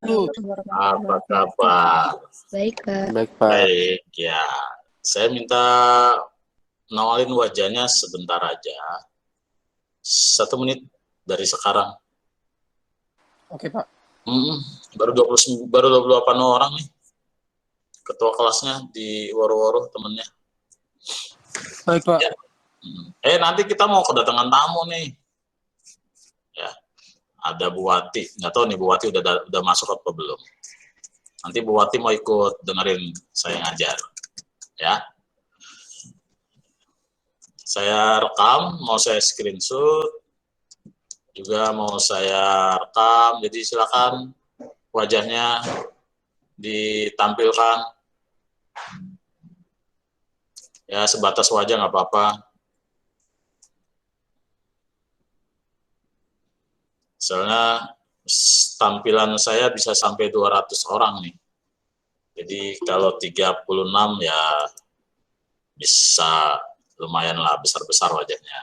Apa kabar? Baik, Kak. Baik, Pak. Baik, ya. Saya minta nawalin wajahnya sebentar aja. 1 menit dari sekarang. Oke, Pak. Baru 28 orang nih. Ketua kelasnya di Woro-Woro temennya. Baik, Pak. Ya. Nanti kita mau kedatangan tamu nih. Ya. Ada Bu Wati. Nggak tahu nih Bu Wati udah masuk apa belum. Nanti Bu Wati mau ikut dengerin saya ngajar. Ya. Saya rekam, mau saya screenshot, juga mau saya rekam, jadi silakan wajahnya ditampilkan. Ya, sebatas wajah nggak apa-apa. Soalnya tampilan saya bisa sampai 200 orang nih. Jadi kalau 36 ya bisa lumayan lah besar-besar wajahnya.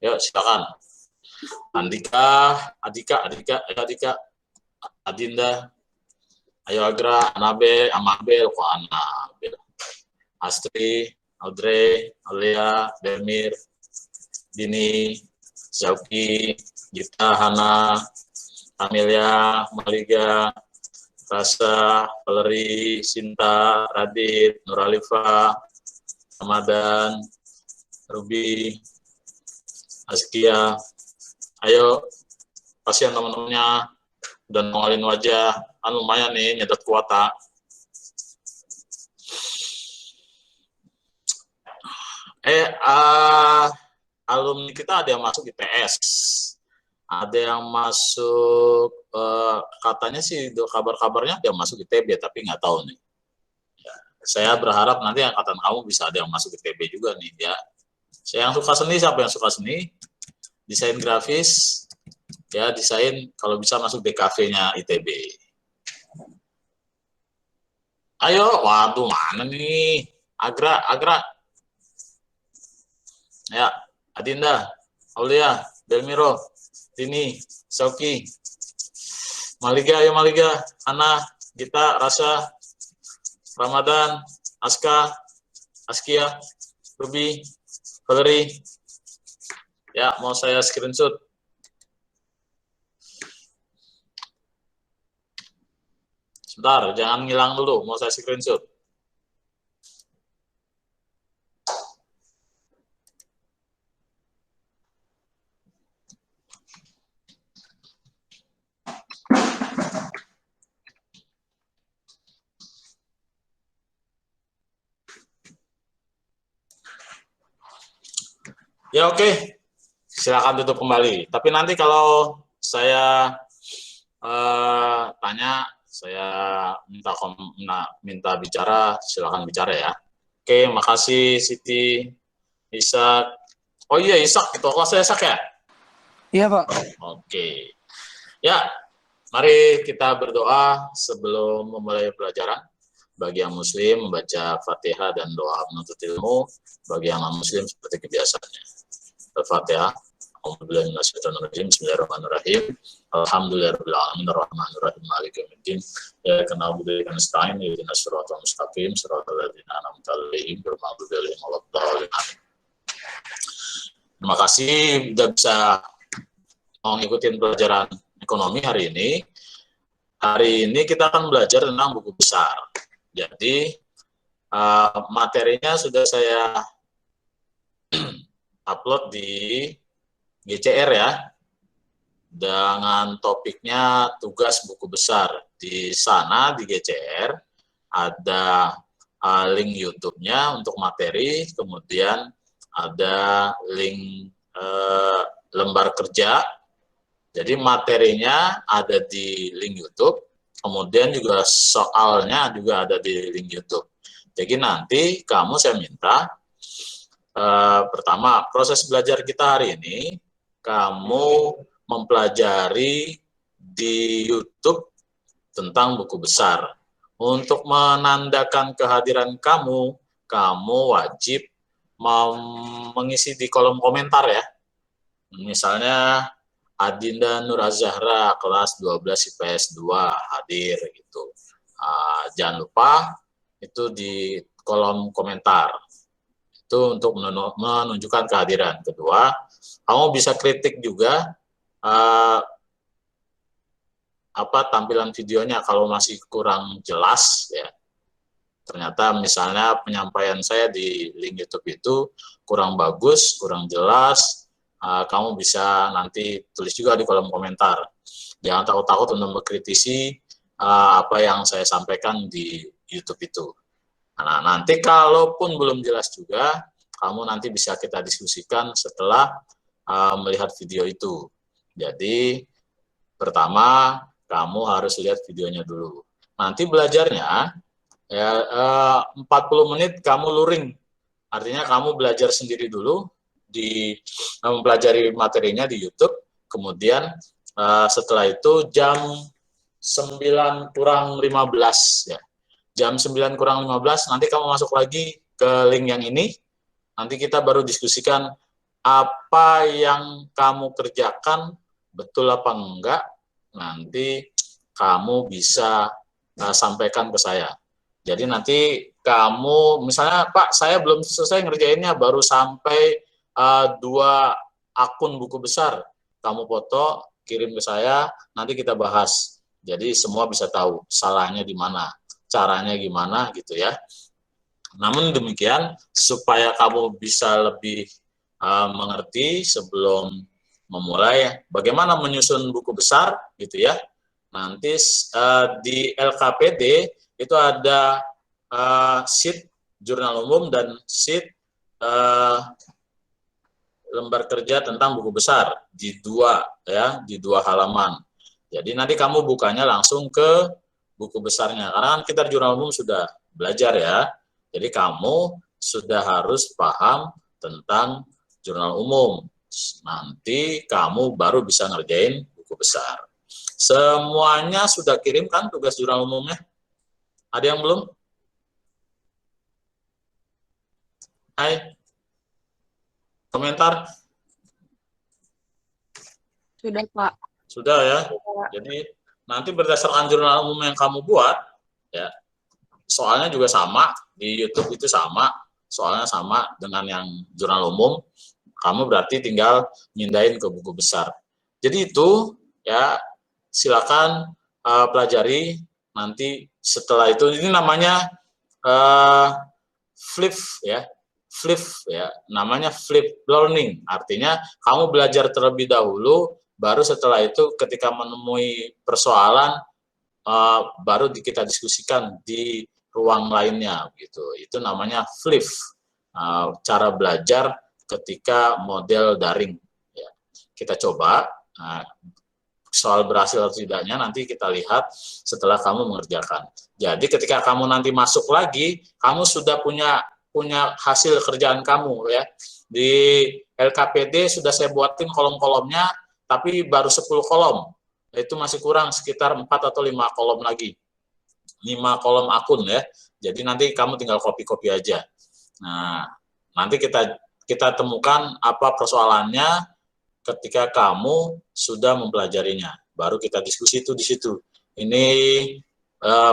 Yuk silakan. Andika, Adinda, ayo Agra, Amabel, kok Anabel, Astri, Audrey, Alia, Demir, Dini, Zauki, Gita, Hana, Amelia, Maliga, Rasa, Valeri, Sinta, Radit, Nuralifa, Ramadan, Ruby, Askia. Ayo, pasien teman-temannya udah nongolin wajah, kan lumayan nih nyedot kuota. Alumni kita ada yang masuk IPS, ada yang masuk katanya sih kabar-kabarnya ada yang masuk ITB, tapi nggak tahu nih. Ya, saya berharap nanti angkatan kamu bisa ada yang masuk ITB juga nih ya. Saya yang suka seni, siapa yang suka seni? Desain grafis, ya desain kalau bisa masuk DKV-nya ITB. Ayo, waduh mana nih? Agra. Ya, Adinda, Aulia, Belmiro, Tini, Sauki, Maliga, ayo Maliga, Ana, Gita, Rasa, Ramadan, Aska, Askia, Ruby, Valeri. Ya, mau saya screenshot. Sebentar, jangan ngilang dulu, mau saya screenshot. Ya oke, silakan tutup kembali. Tapi nanti kalau saya tanya, saya minta bicara, silakan bicara ya. Oke, makasih Siti, Isak. Oh iya Isak, ketua kelas saya Isak ya? Iya, Pak. Oke. Ya, mari kita berdoa sebelum memulai pelajaran. Bagi yang muslim membaca Fatihah dan doa menuntut ilmu, bagi yang non-muslim seperti kebiasaannya. Al-Fatihah. Bismillahirrahmanirrahim. Alhamdulillahirabbil alamin arrahmanirrahim maliki yaumiddin. Ya kana na'budu wa iyyaka nasta'in ihdinas siratal mustaqim siratal ladzina an'amta 'alaihim ghairil maghdubi 'alaihim waladdallin. Terima kasih sudah bisa mau ngikutin pelajaran ekonomi hari ini. Hari ini kita akan belajar tentang buku besar. Jadi materinya sudah saya upload di GCR ya, dengan topiknya tugas buku besar. Di sana di GCR ada link YouTube-nya untuk materi, kemudian ada link lembar kerja. Jadi materinya ada di link YouTube, kemudian juga soalnya juga ada di link YouTube. Jadi nanti kamu saya minta pertama, proses belajar kita hari ini, kamu mempelajari di YouTube tentang buku besar. Untuk menandakan kehadiran kamu, kamu wajib mengisi di kolom komentar ya. Misalnya, Adinda Nur Azahra kelas 12 IPS 2 hadir gitu. Jangan lupa itu di kolom komentar. Itu untuk menunjukkan kehadiran. Kedua, kamu bisa kritik juga tampilan videonya kalau masih kurang jelas ya. Ternyata misalnya penyampaian saya di link YouTube itu kurang bagus, kurang jelas, kamu bisa nanti tulis juga di kolom komentar. Jangan takut-takut untuk mengkritisi apa yang saya sampaikan di YouTube itu. Nah, nanti kalaupun belum jelas juga, kamu nanti bisa kita diskusikan setelah melihat video itu. Jadi, pertama, kamu harus lihat videonya dulu. Nanti belajarnya, ya 40 menit kamu luring. Artinya kamu belajar sendiri dulu, mempelajari materinya di YouTube, kemudian setelah itu jam 9 kurang 15 ya. Jam 9 kurang 15 nanti kamu masuk lagi ke link yang ini. Nanti kita baru diskusikan apa yang kamu kerjakan betul apa enggak. Nanti kamu bisa sampaikan ke saya. Jadi nanti kamu misalnya, Pak, saya belum selesai ngerjainnya, baru sampai 2 akun buku besar. Kamu foto, kirim ke saya, nanti kita bahas. Jadi semua bisa tahu salahnya di mana, caranya gimana gitu ya. Namun demikian, supaya kamu bisa lebih mengerti sebelum memulai bagaimana menyusun buku besar gitu ya. Nanti di LKPD itu ada sheet jurnal umum dan sheet lembar kerja tentang buku besar di dua halaman. Jadi nanti kamu bukanya langsung ke buku besarnya. Karena kan kita jurnal umum sudah belajar ya. Jadi kamu sudah harus paham tentang jurnal umum. Nanti kamu baru bisa ngerjain buku besar. Semuanya sudah kirim kan tugas jurnal umumnya? Ada yang belum? Hai. Komentar? Sudah, Pak. Sudah ya. Jadi nanti berdasarkan jurnal umum yang kamu buat, ya, soalnya juga sama, di YouTube itu sama, soalnya sama dengan yang jurnal umum, kamu berarti tinggal mindahin ke buku besar. Jadi itu, ya, silakan pelajari, nanti setelah itu, ini namanya flip ya, namanya flip learning, artinya kamu belajar terlebih dahulu, baru setelah itu ketika menemui persoalan, baru kita diskusikan di ruang lainnya gitu. Itu namanya flip, cara belajar ketika model daring ya. Kita coba soal berhasil atau tidaknya nanti kita lihat setelah kamu mengerjakan. Jadi ketika kamu nanti masuk lagi, kamu sudah punya hasil kerjaan kamu ya. Di LKPD sudah saya buatin kolom-kolomnya, tapi baru 10 kolom. Itu masih kurang sekitar 4 atau 5 kolom lagi. 5 kolom akun ya. Jadi nanti kamu tinggal copy-copy aja. Nah, nanti kita temukan apa persoalannya ketika kamu sudah mempelajarinya. Baru kita diskusi itu di situ. Ini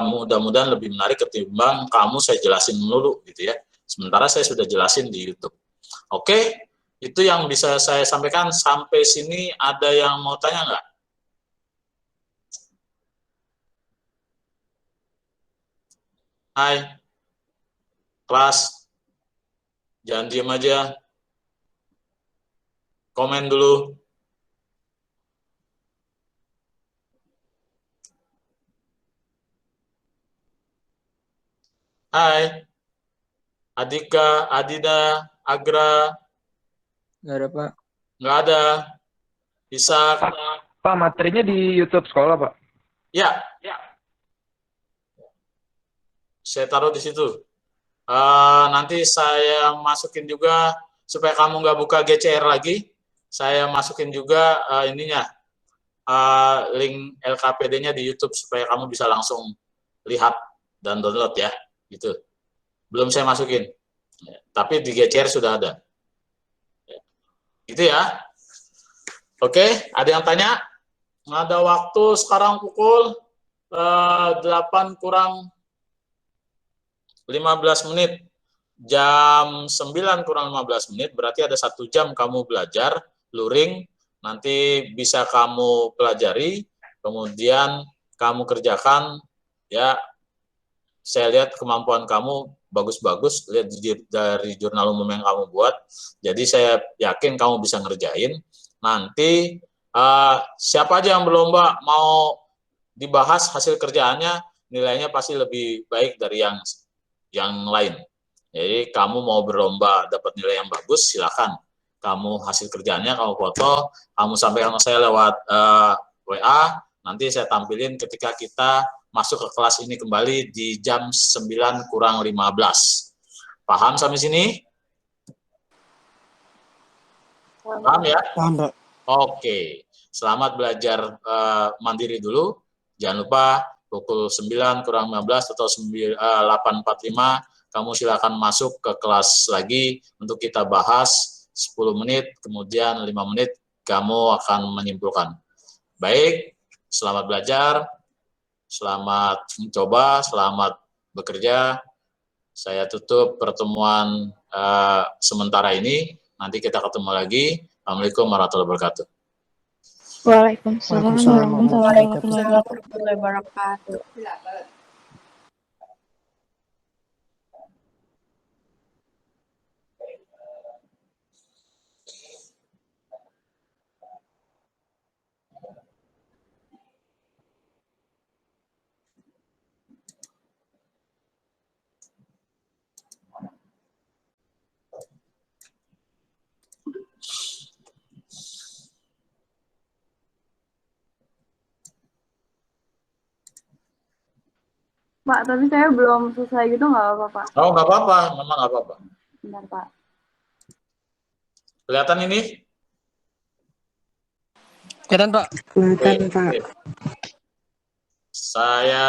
mudah-mudahan lebih menarik ketimbang kamu saya jelasin dulu gitu ya. Sementara saya sudah jelasin di YouTube. Oke, itu yang bisa saya sampaikan. Sampai sini ada yang mau tanya nggak? Hai, kelas, jangan diam aja. Komen dulu. Hai. Adika, Adida, Agra. Nggak ada, Pak. Nggak ada. Bisa. Pak, materinya di YouTube sekolah, Pak? Ya. Saya taruh di situ. Nanti saya masukin juga, supaya kamu nggak buka GCR lagi, saya masukin juga link LKPD-nya di YouTube, supaya kamu bisa langsung lihat dan download ya. Gitu. Belum saya masukin, tapi di GCR sudah ada. Gitu ya. Oke, ada yang tanya? Ada waktu sekarang pukul 8 kurang 15 menit. Jam 9 kurang 15 menit, berarti ada 1 jam kamu belajar, luring, nanti bisa kamu pelajari, kemudian kamu kerjakan, ya, saya lihat kemampuan kamu bagus-bagus, lihat dari jurnal umum yang kamu buat, jadi saya yakin kamu bisa ngerjain. Nanti siapa aja yang berlomba mau dibahas hasil kerjaannya, nilainya pasti lebih baik dari yang lain. Jadi kamu mau berlomba dapat nilai yang bagus, silakan. Kamu hasil kerjanya, kamu foto, kamu sampaikan ke saya lewat WA, nanti saya tampilin ketika kita masuk ke kelas ini kembali di jam 9 kurang 15. Paham sampai sini? Paham ya? Paham, Pak. Oke. Selamat belajar mandiri dulu. Jangan lupa pukul 9 kurang 15 atau 8.45 kamu silakan masuk ke kelas lagi untuk kita bahas 10 menit, kemudian 5 menit kamu akan menyimpulkan. Baik, selamat belajar, selamat mencoba, selamat bekerja. Saya tutup pertemuan sementara ini, nanti kita ketemu lagi. Assalamualaikum warahmatullahi wabarakatuh. Waalaikumsalam warahmatullahi wabarakatuh. Pak, tapi saya belum selesai gitu, nggak apa-apa, Pak? Oh, nggak apa-apa, memang nggak apa-apa. Bentar, Pak. Kelihatan ini? Kelihatan, Pak. Kelihatan, Pak. Saya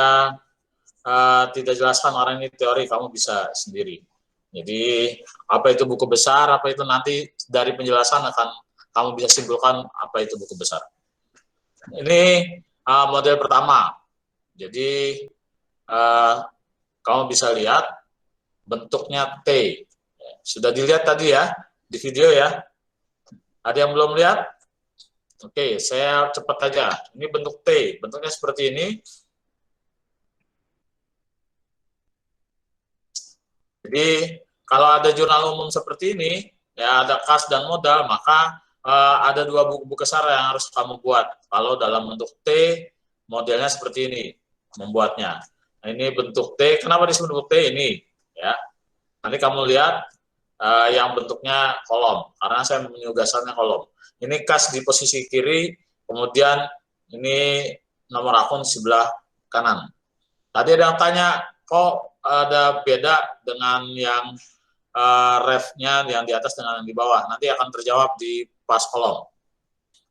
tidak jelaskan orang ini teori, kamu bisa sendiri. Jadi, apa itu buku besar, apa itu nanti dari penjelasan akan kamu bisa simpulkan apa itu buku besar. Ini model pertama. Jadi, kamu bisa lihat bentuknya T. Sudah dilihat tadi ya, di video ya. Ada yang belum lihat? Oke, saya cepat aja. Ini bentuk T, bentuknya seperti ini. Jadi, kalau ada jurnal umum seperti ini, ya ada kas dan modal, maka ada 2 buku besar yang harus kamu buat. Kalau dalam bentuk T, modelnya seperti ini, membuatnya. Nah, ini bentuk T, kenapa disebut bentuk T ini? Ya, nanti kamu lihat yang bentuknya kolom, karena saya menyugasannya kolom. Ini kas di posisi kiri, kemudian ini nomor akun sebelah kanan. Tadi ada yang tanya, kok ada beda dengan yang ref-nya yang di atas dengan yang di bawah? Nanti akan terjawab di pas kolom.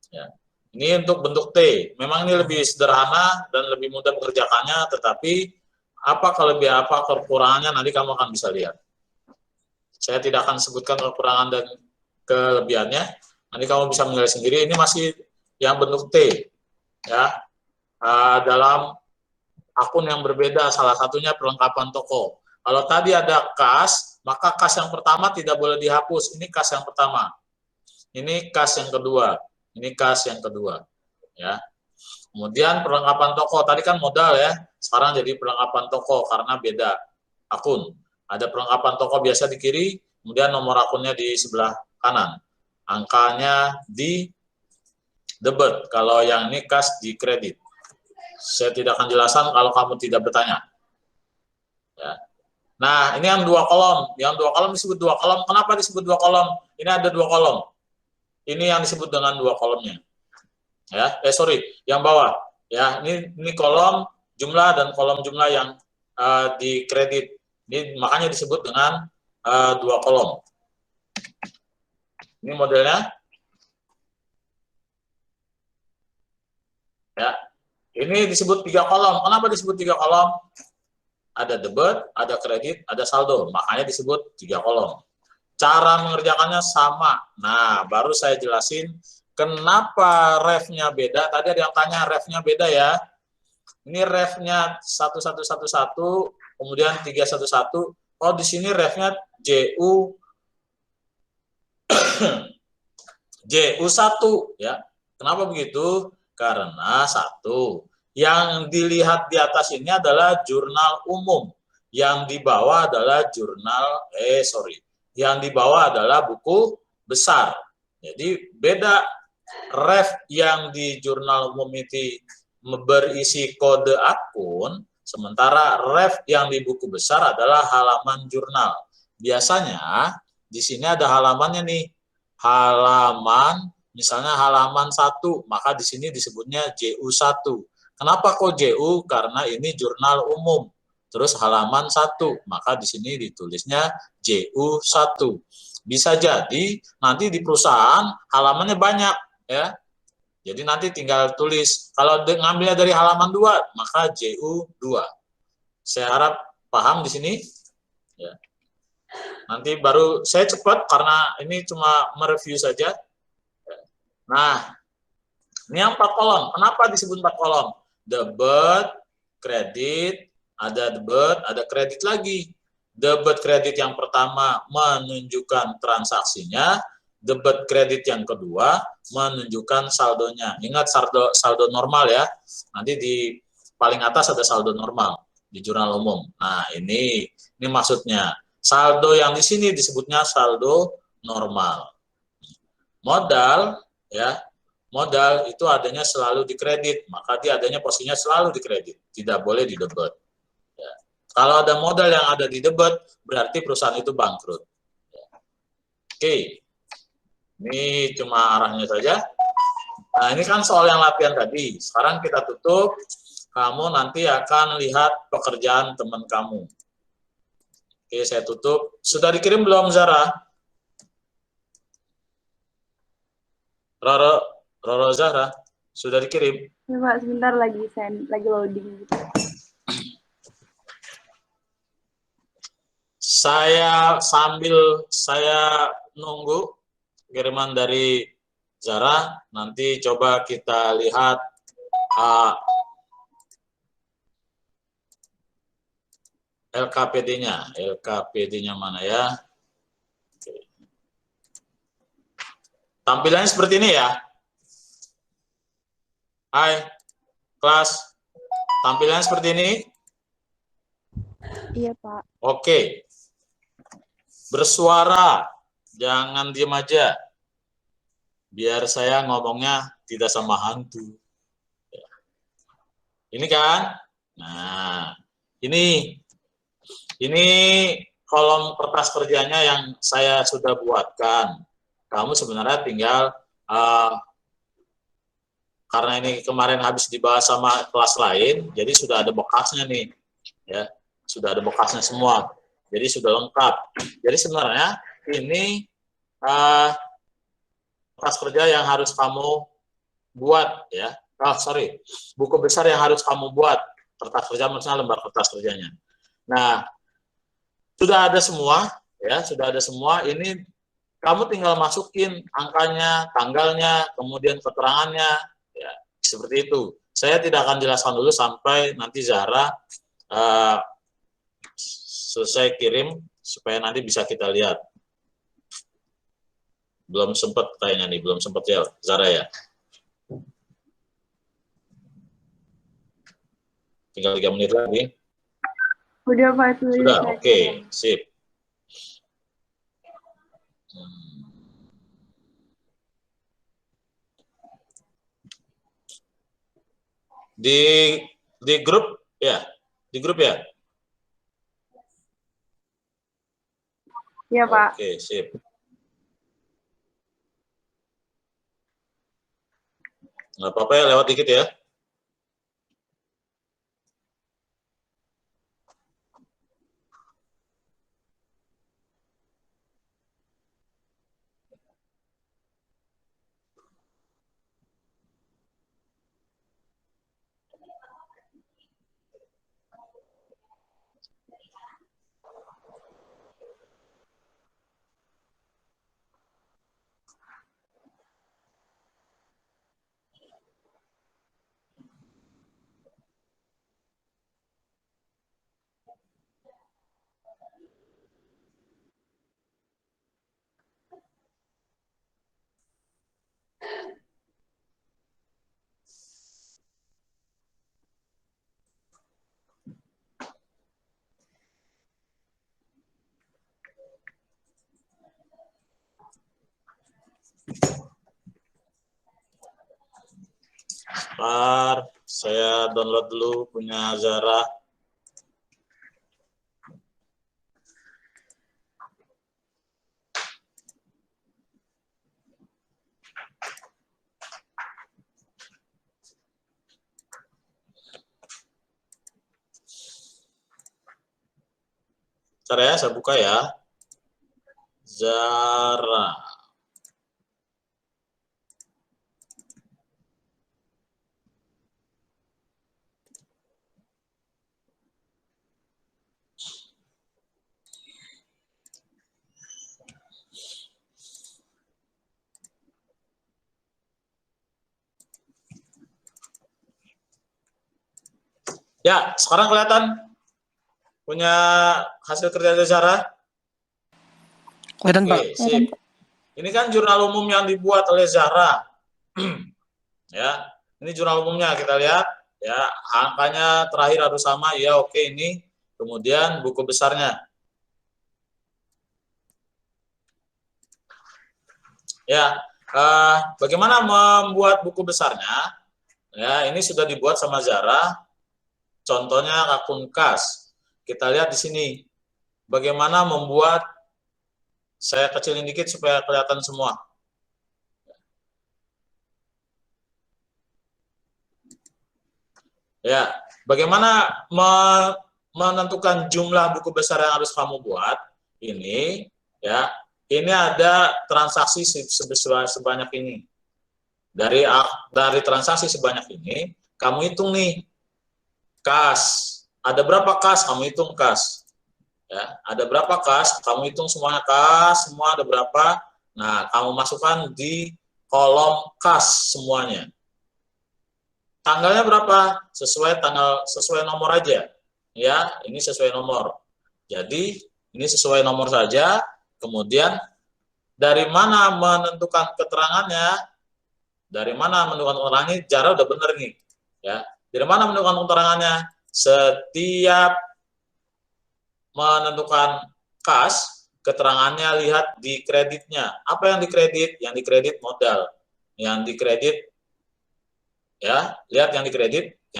Ya. Ini untuk bentuk T. Memang ini lebih sederhana dan lebih mudah mengerjakannya, tetapi apa kelebihan, apa kekurangannya nanti kamu akan bisa lihat. Saya tidak akan sebutkan kekurangan dan kelebihannya. Nanti kamu bisa menilai sendiri. Ini masih yang bentuk T, ya, dalam akun yang berbeda. Salah satunya perlengkapan toko. Kalau tadi ada kas, maka kas yang pertama tidak boleh dihapus. Ini kas yang pertama. Ini kas yang kedua. Ini kas yang kedua. Ya. Kemudian perlengkapan toko. Tadi kan modal ya. Sekarang jadi perlengkapan toko karena beda akun. Ada perlengkapan toko biasa di kiri, kemudian nomor akunnya di sebelah kanan. Angkanya di debit, kalau yang ini kas di kredit. Saya tidak akan jelaskan kalau kamu tidak bertanya. Ya. Nah, ini yang 2 kolom. Yang 2 kolom disebut 2 kolom. Kenapa disebut 2 kolom? Ini ada 2 kolom. Ini yang disebut dengan 2 kolomnya. Ya, yang bawah. Ya, ini kolom jumlah dan kolom jumlah yang di kredit. Ini makanya disebut dengan 2 kolom. Ini modelnya. Ya. Ini disebut 3 kolom. Kenapa disebut 3 kolom? Ada debit, ada kredit, ada saldo. Makanya disebut 3 kolom. Cara mengerjakannya sama. Nah, baru saya jelasin Kenapa refnya beda? Tadi ada yang tanya refnya beda ya. Ini refnya 1111, kemudian 311. Oh, di sini refnya JU JU1 ya. Kenapa begitu? Karena satu, yang dilihat di atas ini adalah jurnal umum. Yang di bawah adalah yang di bawah adalah buku besar. Jadi beda, ref yang di jurnal umum itu berisi kode akun, sementara ref yang di buku besar adalah halaman jurnal. Biasanya di sini ada halamannya nih. Halaman, misalnya halaman 1, maka di sini disebutnya JU1. Kenapa kok JU? Karena ini jurnal umum. Terus halaman 1, maka di sini ditulisnya JU1. Bisa jadi nanti di perusahaan halamannya banyak ya. Jadi nanti tinggal tulis. Kalau ngambilnya dari halaman 2, maka JU2. Saya harap paham di sini. Ya. Nanti baru saya cepat karena ini cuma mereview saja. Nah, ini yang 4 kolom. Kenapa disebut 4 kolom? Debit, kredit, ada debit, ada kredit lagi. Debit kredit yang pertama menunjukkan transaksinya, debit kredit yang kedua menunjukkan saldonya. Ingat saldo normal ya. Nanti di paling atas ada saldo normal di jurnal umum. Nah, ini maksudnya. Saldo yang di sini disebutnya saldo normal. Modal ya. Modal itu adanya selalu di kredit, maka dia adanya posisinya selalu di kredit, tidak boleh di debit. Ya. Kalau ada modal yang ada di debit, berarti perusahaan itu bangkrut. Ya. Oke, ini cuma arahnya saja. Nah, ini kan soal yang latihan tadi. Sekarang kita tutup, kamu nanti akan lihat pekerjaan teman kamu. Oke, saya tutup. Sudah dikirim belum, Zara? Roro Zahra, sudah dikirim? Ya Pak, sebentar lagi lagi loading gitu. Sambil saya nunggu kiriman dari Zara, nanti coba kita lihat LKPD-nya. LKPD-nya mana ya? Tampilannya seperti ini ya. Hai, kelas. Tampilannya seperti ini? Iya, Pak. Oke. Bersuara, jangan diam aja. Biar saya ngomongnya tidak sama hantu. Ini kan? Nah, ini kolom kertas kerjanya yang saya sudah buatkan. Kamu sebenarnya tinggal karena ini kemarin habis dibahas sama kelas lain, jadi sudah ada bekasnya nih, ya, sudah ada bekasnya semua, jadi sudah lengkap. Jadi sebenarnya ini kertas kerja yang harus kamu buat, ya. Buku besar yang harus kamu buat, kertas kerja maksudnya lembar kertas kerjanya. Nah, sudah ada semua, ya, sudah ada semua. Ini kamu tinggal masukin angkanya, tanggalnya, kemudian keterangannya, ya, seperti itu. Saya tidak akan jelaskan dulu sampai nanti Zahra selesai kirim, supaya nanti bisa kita lihat. Belum sempat kayaknya nih, belum sempat ya, Zahra ya. Tinggal 3 menit lagi. Udah, Pak. Sudah, oke, sip. Di grup ya, Iya, Pak. Oke, sip. Nggak apa-apa ya, lewat dikit ya. Bentar, saya download dulu punya Zara. Bentar ya, saya buka ya. Zara. Ya, sekarang kelihatan punya hasil kerja Zara? Kelihatan, Pak. Oke, sip. Ini kan jurnal umum yang dibuat oleh Zahra. Ya, ini jurnal umumnya kita lihat. Ya, angkanya terakhir harus sama. Ya, oke ini. Kemudian buku besarnya. Ya, bagaimana membuat buku besarnya? Ya, ini sudah dibuat sama Zahra. Contohnya akun kas. Kita lihat di sini. Bagaimana membuat, saya kecilin dikit supaya kelihatan semua. Ya, bagaimana menentukan jumlah buku besar yang harus kamu buat? Ini, ya, ini ada transaksi sebanyak ini. Dari transaksi sebanyak ini, kamu hitung nih, kas. Ada berapa kas? Kamu hitung kas. Ya, ada berapa kas? Kamu hitung semuanya kas, semua ada berapa? Nah, kamu masukkan di kolom kas semuanya. Tanggalnya berapa? Sesuai nomor aja. Ya, ini sesuai nomor. Jadi, ini sesuai nomor saja. Kemudian dari mana menentukan keterangannya? Dari mana menentukan keterangannya? Zahra udah bener nih. Ya, dari mana menentukan keterangannya? Setiap menentukan kas, keterangannya lihat di kreditnya. Apa yang dikredit? Yang dikredit modal. Yang dikredit, ya, lihat yang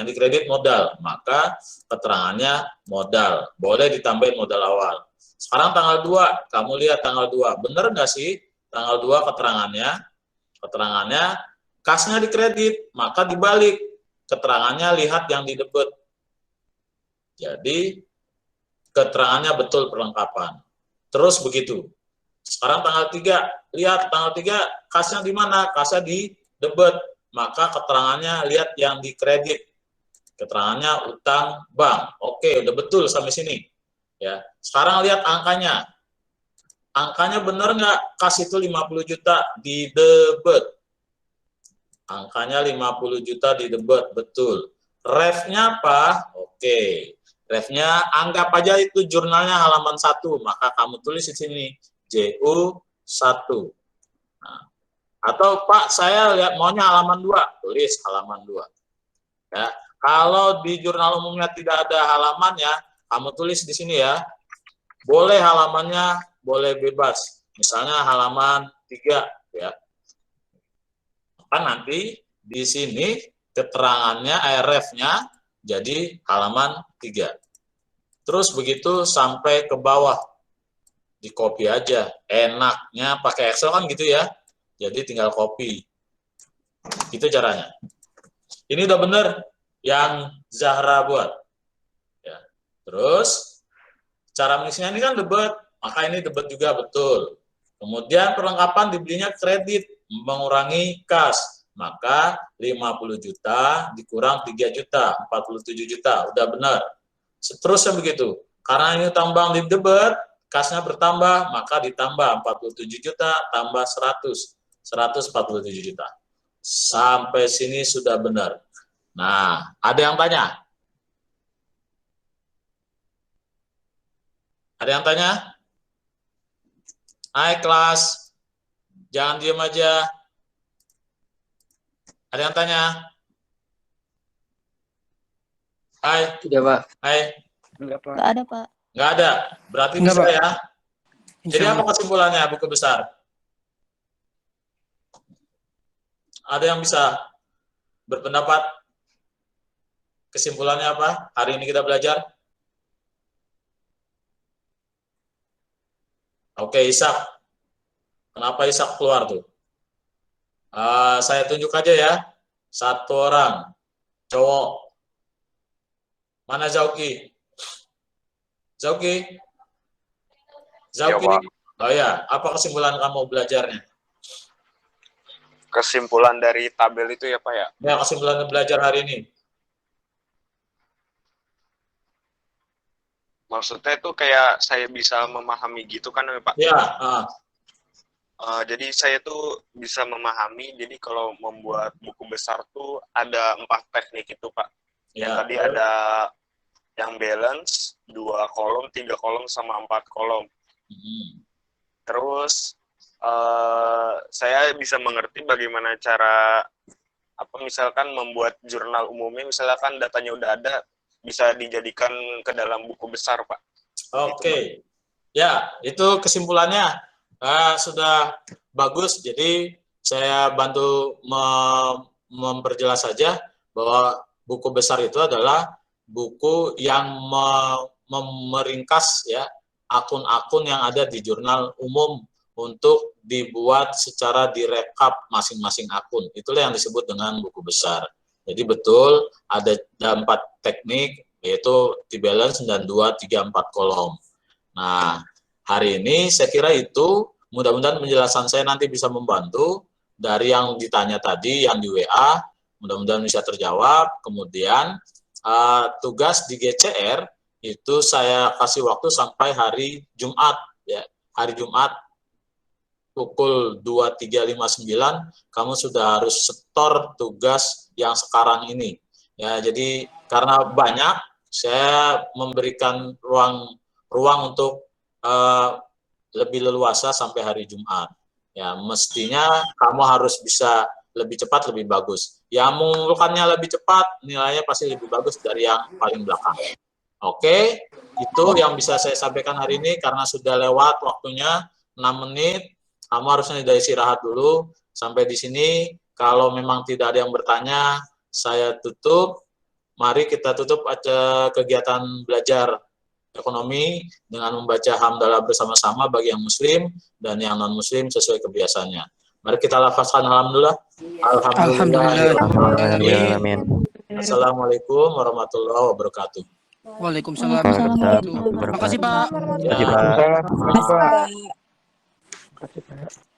dikredit modal. Maka keterangannya modal. Boleh ditambahin modal awal. Sekarang tanggal 2, kamu lihat tanggal 2. Bener nggak sih tanggal 2 keterangannya? Keterangannya kasnya dikredit, maka dibalik. Keterangannya lihat yang di debit. Jadi keterangannya betul perlengkapan. Terus begitu. Sekarang tanggal 3, lihat tanggal 3 kasnya di mana? Kasnya di debit. Maka keterangannya lihat yang di kredit. Keterangannya utang bank. Oke, udah betul sampai sini. Ya. Sekarang lihat angkanya. Angkanya benar nggak? Kas itu 50 juta di debit. Angkanya 50 juta di debit, betul. Ref-nya apa? Oke. Ref-nya anggap aja itu jurnalnya halaman 1, maka kamu tulis di sini JU1. Nah, atau Pak, saya lihat maunya halaman 2, tulis halaman 2. Ya, kalau di jurnal umumnya tidak ada halamannya, kamu tulis di sini ya. Boleh halamannya, boleh bebas. Misalnya halaman 3 ya. Maka nanti di sini keterangannya ref-nya jadi halaman 3. Terus begitu sampai ke bawah. Di copy aja. Enaknya pakai Excel kan gitu ya. Jadi tinggal copy. Itu caranya. Ini udah bener yang Zahra buat. Ya. Terus cara mengisinya ini kan debit, maka ini debit juga betul. Kemudian perlengkapan dibelinya kredit, mengurangi kas. Maka 50 juta dikurang 3 juta, 47 juta, udah benar. Seterusnya begitu. Karena ini tambang di debit, kasnya bertambah, maka ditambah 47 juta tambah 100, 147 juta. Sampai sini sudah benar. Nah, ada yang tanya? Ada yang tanya? Hai kelas, jangan diam aja. Ada yang tanya? Hai. Tidak, Pak. Hai. Enggak, Pak. Nggak ada, Pak. Nggak ada. Berarti Nggak, bisa Pak. ya. Jadi apa kesimpulannya buku besar? Ada yang bisa berpendapat? Kesimpulannya apa? Hari ini kita belajar. Oke, Ishak. Kenapa Ishak keluar tuh? Saya tunjuk aja ya. Satu orang. Cowok. Mana Zauki? Zauki? Zauki? Ya, Pak. Oh ya, apa kesimpulan kamu belajarnya? Kesimpulan dari tabel itu ya Pak ya? Ya, kesimpulan belajar hari ini. Maksudnya itu kayak saya bisa memahami gitu kan ya Pak? Ya, jadi saya tuh bisa memahami, jadi kalau membuat buku besar tuh ada 4 teknik itu Pak. ya. Tadi ada yang balance, 2 kolom, 3 kolom, sama 4 kolom. Terus saya bisa mengerti bagaimana cara misalkan membuat jurnal umumnya, misalkan datanya udah ada, bisa dijadikan ke dalam buku besar Pak. Oke. Ya, itu kesimpulannya sudah bagus. Jadi saya bantu memperjelas saja bahwa buku besar itu adalah buku yang meringkas ya akun-akun yang ada di jurnal umum untuk dibuat secara direkap masing-masing akun. Itulah yang disebut dengan buku besar. Jadi betul ada 4 teknik, yaitu T-balance dan 2, 3, 4 kolom. Nah, hari ini saya kira itu, mudah-mudahan penjelasan saya nanti bisa membantu dari yang ditanya tadi, yang di WA, mudah-mudahan bisa terjawab. Kemudian tugas di GCR itu saya kasih waktu sampai hari Jumat, ya. Hari Jumat pukul 23.59 kamu sudah harus setor tugas yang sekarang ini. Ya, jadi karena banyak, saya memberikan ruang untuk lebih leluasa sampai hari Jumat. Ya, mestinya kamu harus bisa lebih cepat, lebih bagus. Yang mengumpulkannya lebih cepat, nilainya pasti lebih bagus dari yang paling belakang. Oke, itu yang bisa saya sampaikan hari ini karena sudah lewat waktunya 6 menit. Kamu harusnya dari istirahat dulu. Sampai di sini, kalau memang tidak ada yang bertanya, saya tutup. Mari kita tutup aja kegiatan belajar ekonomi dengan membaca hamdalah bersama-sama bagi yang muslim dan yang non-muslim sesuai kebiasaannya. Mari kita lafazkan alhamdulillah. Alhamdulillah. Assalamualaikum warahmatullahi wabarakatuh. Waalaikumsalam. Waalaikumsalam. Terima kasih Pak. Ya. Waalaikumsalam. Terima kasih, Pak.